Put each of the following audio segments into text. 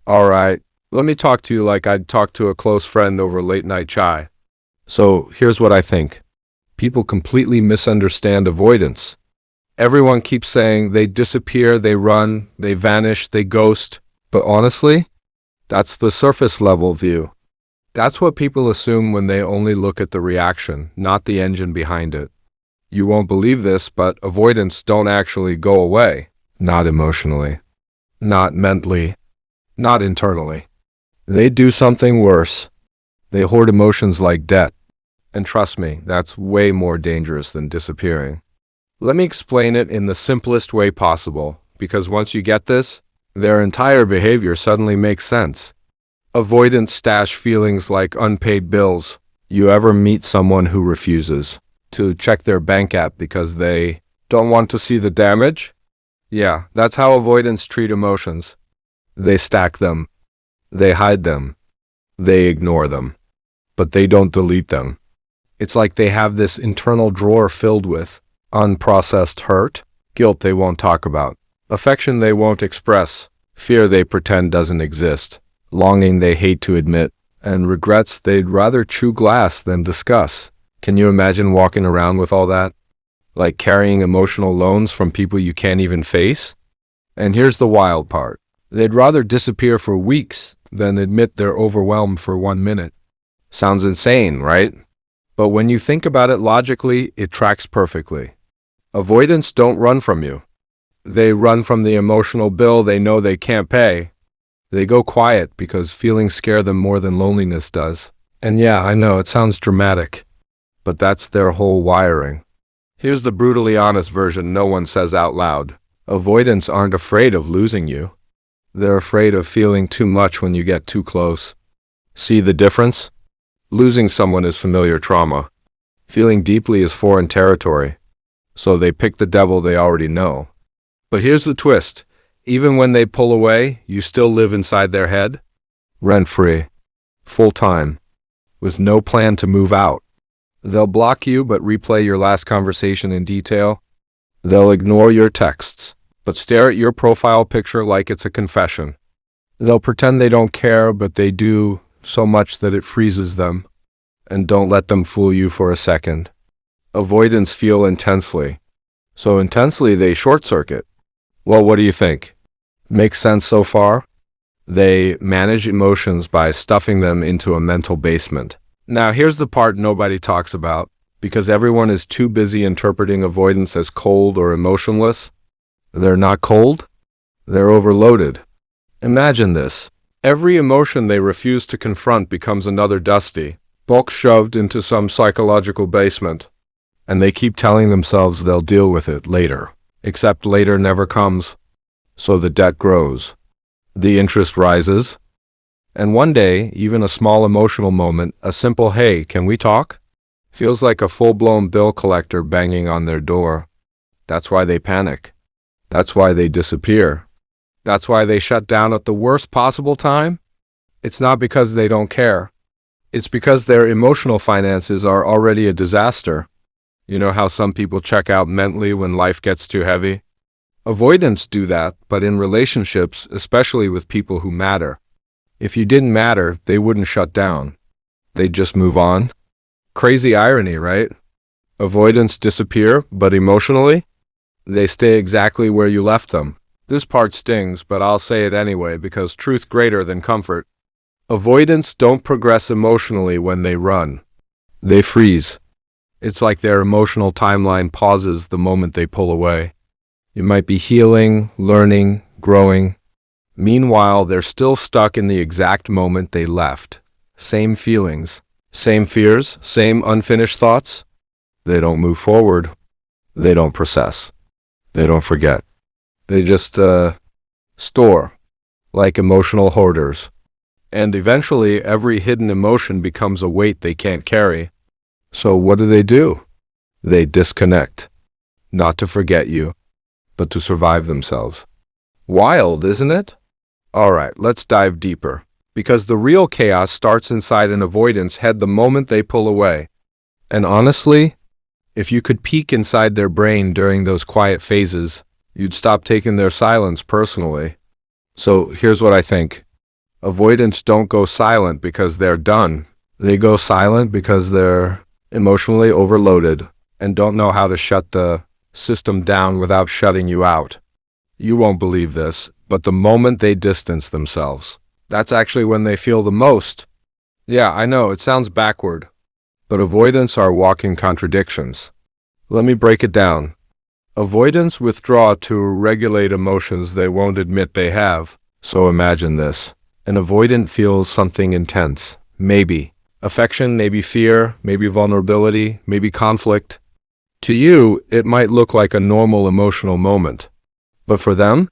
Alright, let me talk to you like I'd talk to a close friend over late night chai. So, here's what I think. People completely misunderstand avoidance. Everyone keeps saying they disappear, they run, they vanish, they ghost. But honestly, that's the surface level view. That's what people assume when they only look at the reaction, not the engine behind it. You won't believe this, but avoidants don't actually go away. Not emotionally. Not mentally. Not internally. They do something worse. They hoard emotions like debt. And trust me, that's way more dangerous than disappearing. Let me explain it in the simplest way possible, because once you get this, their entire behavior suddenly makes sense. Avoidants stash feelings like unpaid bills. You ever meet someone who refuses to check their bank app because they don't want to see the damage? Yeah, that's how avoidants treat emotions. They stack them. They hide them. They ignore them. But they don't delete them. It's like they have this internal drawer filled with unprocessed hurt, guilt they won't talk about, affection they won't express, fear they pretend doesn't exist, longing they hate to admit, and regrets they'd rather chew glass than discuss. Can you imagine walking around with all that? Like carrying emotional loans from people you can't even face? And here's the wild part. They'd rather disappear for weeks than admit they're overwhelmed for 1 minute. Sounds insane, right? But when you think about it logically, it tracks perfectly. Avoidants don't run from you. They run from the emotional bill they know they can't pay. They go quiet because feelings scare them more than loneliness does. And yeah, I know, it sounds dramatic, but that's their whole wiring. Here's the brutally honest version no one says out loud. Avoidants aren't afraid of losing you. They're afraid of feeling too much when you get too close. See the difference? Losing someone is familiar trauma. Feeling deeply is foreign territory. So they pick the devil they already know. But here's the twist. Even when they pull away, you still live inside their head. Rent-free. Full-time. With no plan to move out. They'll block you but replay your last conversation in detail. They'll ignore your texts, but stare at your profile picture like it's a confession. They'll pretend they don't care, but they do so much that it freezes them. And don't let them fool you for a second. Avoidants feel intensely. So intensely they short-circuit. Well, what do you think? Makes sense so far? They manage emotions by stuffing them into a mental basement. Now, here's the part nobody talks about, because everyone is too busy interpreting avoidance as cold or emotionless. They're not cold. They're overloaded. Imagine this. Every emotion they refuse to confront becomes another dusty, bulk shoved into some psychological basement. And they keep telling themselves they'll deal with it later. Except later never comes. So the debt grows. The interest rises. And one day, even a small emotional moment, a simple "hey, can we talk?" feels like a full-blown bill collector banging on their door. That's why they panic. That's why they disappear. That's why they shut down at the worst possible time. It's not because they don't care. It's because their emotional finances are already a disaster. You know how some people check out mentally when life gets too heavy? Avoidants do that, but in relationships, especially with people who matter. If you didn't matter, they wouldn't shut down. They'd just move on. Crazy irony, right? Avoidants disappear, but emotionally, they stay exactly where you left them. This part stings, but I'll say it anyway because truth greater than comfort. Avoidants don't progress emotionally when they run. They freeze. It's like their emotional timeline pauses the moment they pull away. You might be healing, learning, growing. Meanwhile, they're still stuck in the exact moment they left. Same feelings, same fears, same unfinished thoughts. They don't move forward. They don't process. They don't forget. They just, store, like emotional hoarders. And eventually, every hidden emotion becomes a weight they can't carry. So what do? They disconnect. Not to forget you, but to survive themselves. Wild, isn't it? Alright, let's dive deeper. Because the real chaos starts inside an avoidance head the moment they pull away. And honestly, if you could peek inside their brain during those quiet phases, you'd stop taking their silence personally. So here's what I think. Avoidants don't go silent because they're done. They go silent because they're emotionally overloaded and don't know how to shut the system down without shutting you out. You won't believe this, but the moment they distance themselves, that's actually when they feel the most. Yeah, I know, it sounds backward, but avoidants are walking contradictions. Let me break it down. Avoidants withdraw to regulate emotions they won't admit they have. So imagine this. An avoidant feels something intense. Maybe affection, maybe fear, maybe vulnerability, maybe conflict. To you, it might look like a normal emotional moment. But for them,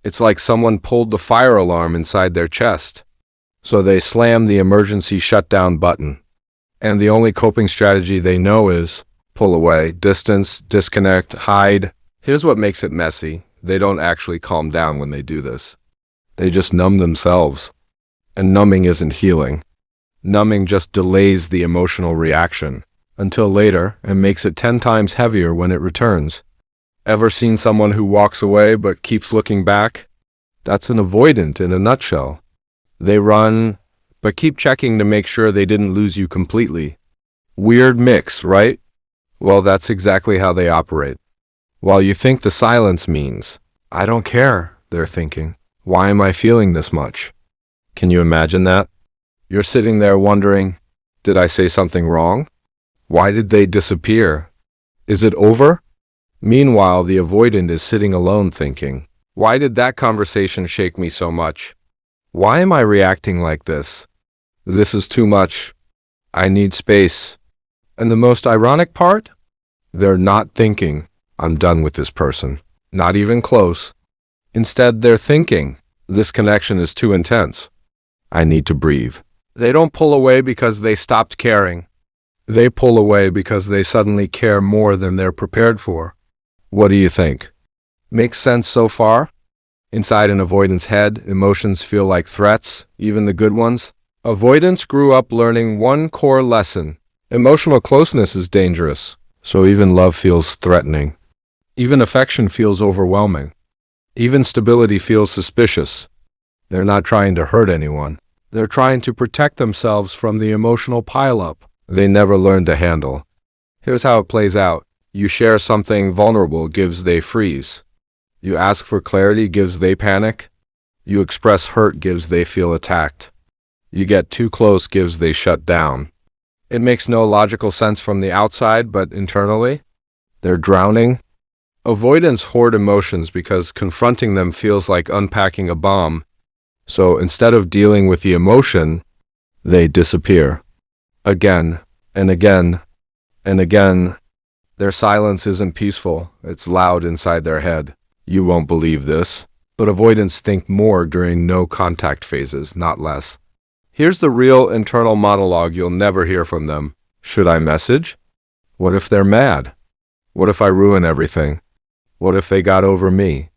it's like someone pulled the fire alarm inside their chest. So they slam the emergency shutdown button. And the only coping strategy they know is pull away, distance, disconnect, hide. Here's what makes it messy. They don't actually calm down when they do this. They just numb themselves. And numbing isn't healing. Numbing just delays the emotional reaction until later and makes it 10 times heavier when it returns. Ever seen someone who walks away but keeps looking back? That's an avoidant in a nutshell. They run, but keep checking to make sure they didn't lose you completely. Weird mix, right? Well, that's exactly how they operate. While you think the silence means, I don't care, they're thinking, why am I feeling this much? Can you imagine that? You're sitting there wondering, did I say something wrong? Why did they disappear? Is it over? Meanwhile, the avoidant is sitting alone thinking, why did that conversation shake me so much? Why am I reacting like this? This is too much. I need space. And the most ironic part? They're not thinking, I'm done with this person. Not even close. Instead, they're thinking, this connection is too intense. I need to breathe. They don't pull away because they stopped caring. They pull away because they suddenly care more than they're prepared for. What do you think? Makes sense so far? Inside an avoidant's head, emotions feel like threats, even the good ones. Avoidants grew up learning one core lesson. Emotional closeness is dangerous, so even love feels threatening. Even affection feels overwhelming. Even stability feels suspicious. They're not trying to hurt anyone. They're trying to protect themselves from the emotional pileup they never learned to handle. Here's how it plays out. You share something vulnerable, gives they freeze. You ask for clarity, gives they panic. You express hurt, gives they feel attacked. You get too close, gives they shut down. It makes no logical sense from the outside, but internally, they're drowning. Avoidants hoard emotions because confronting them feels like unpacking a bomb. So instead of dealing with the emotion, they disappear. Again and again and again. Their silence isn't peaceful, it's loud inside their head. You won't believe this, but avoidants think more during no-contact phases, not less. Here's the real internal monologue you'll never hear from them. Should I message? What if they're mad? What if I ruin everything? What if they got over me?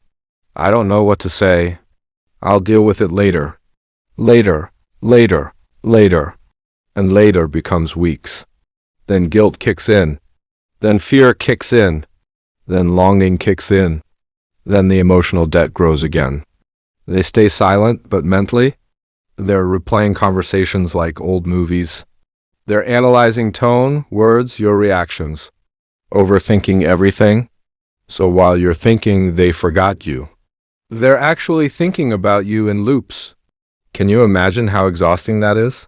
I don't know what to say. I'll deal with it later. Later, later, later. And later becomes weeks. Then guilt kicks in. Then fear kicks in. Then longing kicks in. Then the emotional debt grows again. They stay silent, but mentally, they're replaying conversations like old movies. They're analyzing tone, words, your reactions. Overthinking everything. So while you're thinking they forgot you, they're actually thinking about you in loops. Can you imagine how exhausting that is?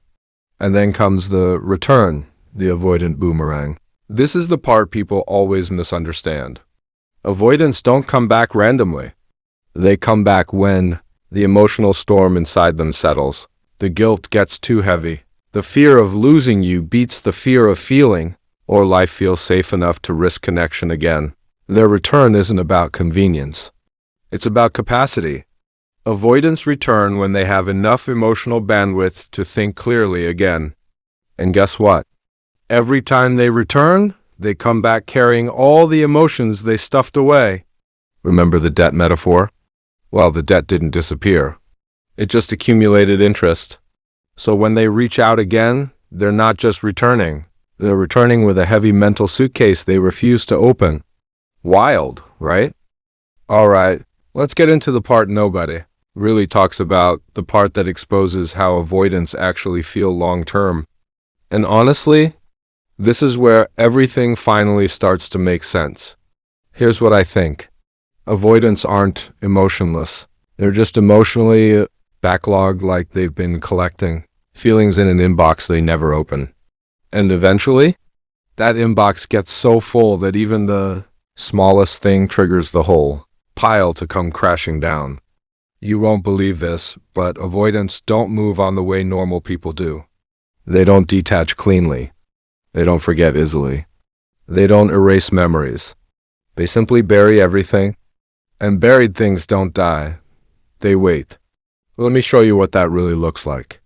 And then comes the return, the avoidant boomerang. This is the part people always misunderstand. Avoidants don't come back randomly. They come back when the emotional storm inside them settles. The guilt gets too heavy. The fear of losing you beats the fear of feeling, or life feels safe enough to risk connection again. Their return isn't about convenience. It's about capacity. Avoidants return when they have enough emotional bandwidth to think clearly again. And guess what? Every time they return, they come back carrying all the emotions they stuffed away. Remember the debt metaphor? Well, the debt didn't disappear. It just accumulated interest. So when they reach out again, they're not just returning. They're returning with a heavy mental suitcase they refuse to open. Wild, right? All right, let's get into the part nobody, really talks about the part that exposes how avoidants actually feel long term. And honestly, this is where everything finally starts to make sense. Here's what I think. Avoidants aren't emotionless. They're just emotionally backlogged, like they've been collecting feelings in an inbox they never open. And eventually, that inbox gets so full that even the smallest thing triggers the whole pile to come crashing down. You won't believe this, but avoidants don't move on the way normal people do. They don't detach cleanly. They don't forget easily. They don't erase memories. They simply bury everything. And buried things don't die. They wait. Let me show you what that really looks like.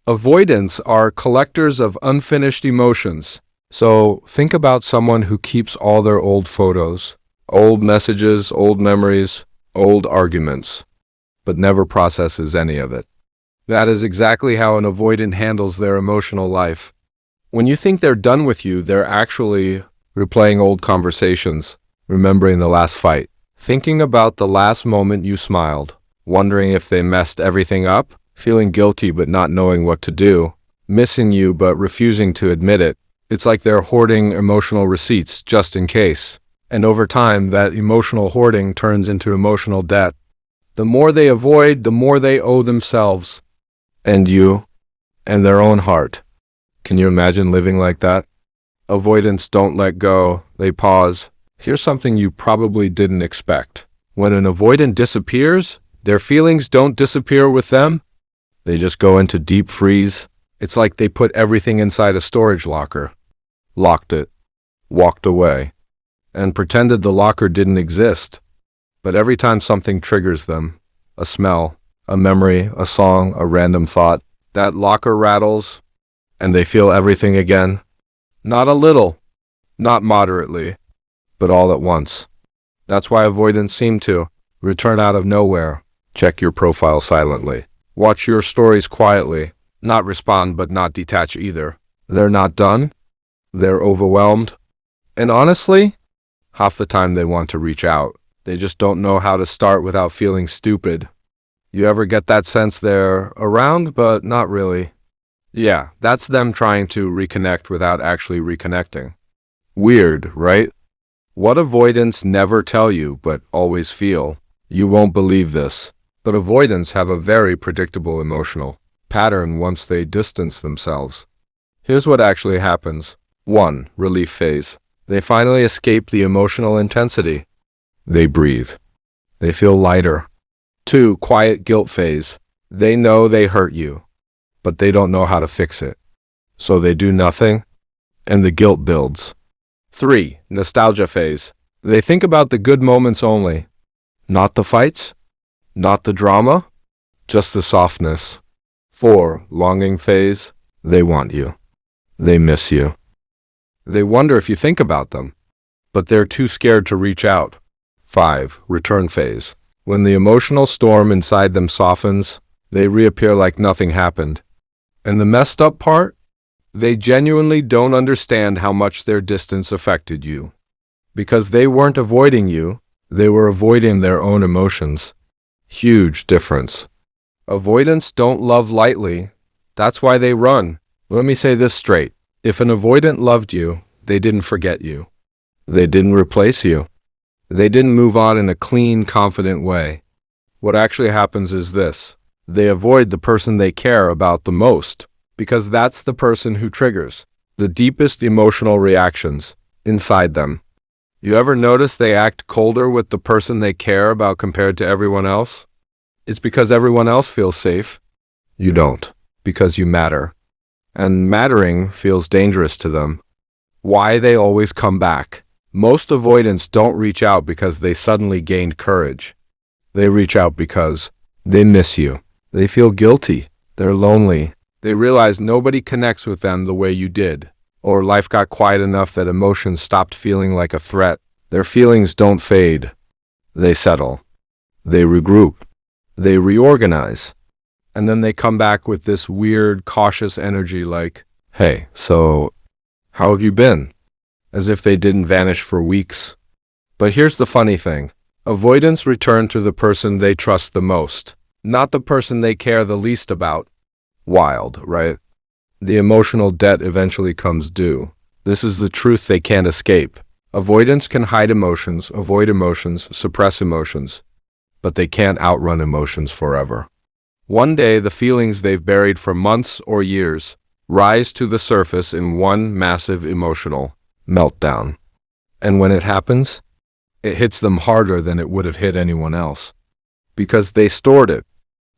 Avoidants are collectors of unfinished emotions. So think about someone who keeps all their old photos, old messages, old memories, old arguments, but never processes any of it. That is exactly how an avoidant handles their emotional life. When you think they're done with you, they're actually replaying old conversations, remembering the last fight, thinking about the last moment you smiled, wondering if they messed everything up, feeling guilty but not knowing what to do, missing you but refusing to admit it. It's like they're hoarding emotional receipts just in case. And over time, that emotional hoarding turns into emotional debt. The more they avoid, the more they owe themselves, and you, and their own heart. Can you imagine living like that? Avoidants don't let go, they pause. Here's something you probably didn't expect. When an avoidant disappears, their feelings don't disappear with them. They just go into deep freeze. It's like they put everything inside a storage locker, locked it, walked away, and pretended the locker didn't exist. But every time something triggers them, a smell, a memory, a song, a random thought, that locker rattles, and they feel everything again. Not a little, not moderately, but all at once. That's why avoidants seem to return out of nowhere. Check your profile silently. Watch your stories quietly. Not respond, but not detach either. They're not done. They're overwhelmed. And honestly, half the time they want to reach out. They just don't know how to start without feeling stupid. You ever get that sense they're around, but not really? Yeah, that's them trying to reconnect without actually reconnecting. Weird, right? What avoidants never tell you, but always feel. You won't believe this, but avoidants have a very predictable emotional pattern once they distance themselves. Here's what actually happens. 1. Relief phase. They finally escape the emotional intensity. They breathe. They feel lighter. 2. Quiet guilt phase. They know they hurt you, but they don't know how to fix it. So they do nothing, and the guilt builds. 3. Nostalgia phase. They think about the good moments only. Not the fights, not the drama, just the softness. 4. Longing phase. They want you. They miss you. They wonder if you think about them, but they're too scared to reach out. 5. Return phase. When the emotional storm inside them softens, they reappear like nothing happened. And the messed up part? They genuinely don't understand how much their distance affected you. Because they weren't avoiding you, they were avoiding their own emotions. Huge difference. Avoidants don't love lightly. That's why they run. Let me say this straight. If an avoidant loved you, they didn't forget you. They didn't replace you. They didn't move on in a clean, confident way. What actually happens is this. They avoid the person they care about the most, because that's the person who triggers the deepest emotional reactions inside them. You ever notice they act colder with the person they care about compared to everyone else? It's because everyone else feels safe. You don't, because you matter. And mattering feels dangerous to them. Why they always come back. Most avoidants don't reach out because they suddenly gained courage. They reach out because they miss you. They feel guilty. They're lonely. They realize nobody connects with them the way you did. Or life got quiet enough that emotions stopped feeling like a threat. Their feelings don't fade. They settle. They regroup. They reorganize. And then they come back with this weird, cautious energy like, hey, so how have you been? As if they didn't vanish for weeks. But here's the funny thing. Avoidants return to the person they trust the most. not the person they care the least about. Wild, right? The emotional debt eventually comes due. This is the truth they can't escape. Avoidance can hide emotions, avoid emotions, suppress emotions, but they can't outrun emotions forever. One day, the feelings they've buried for months or years rise to the surface in one massive emotional meltdown. And when it happens, it hits them harder than it would have hit anyone else. Because they stored it,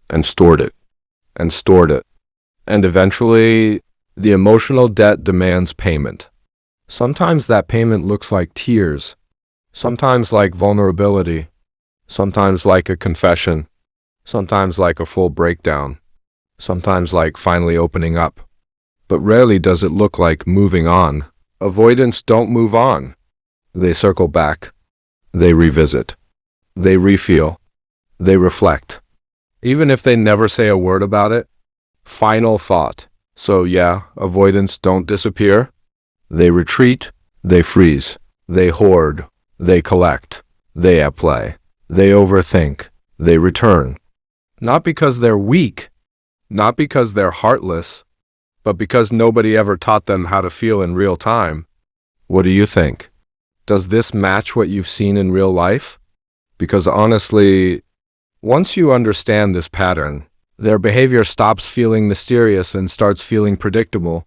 and stored it, and stored it. And eventually, the emotional debt demands payment. Sometimes that payment looks like tears, sometimes like vulnerability, sometimes like a confession, sometimes like a full breakdown, sometimes like finally opening up. But rarely does it look like moving on. Avoidants don't move on. They circle back. They revisit. They refeel. They reflect. Even if they never say a word about it. Final thought. So yeah, avoidants don't disappear. They retreat. They freeze. They hoard. They collect. They outplay. They overthink. They return. Not because they're weak, not because they're heartless, but because nobody ever taught them how to feel in real time. What do you think? Does this match what you've seen in real life? Because honestly, once you understand this pattern, their behavior stops feeling mysterious and starts feeling predictable.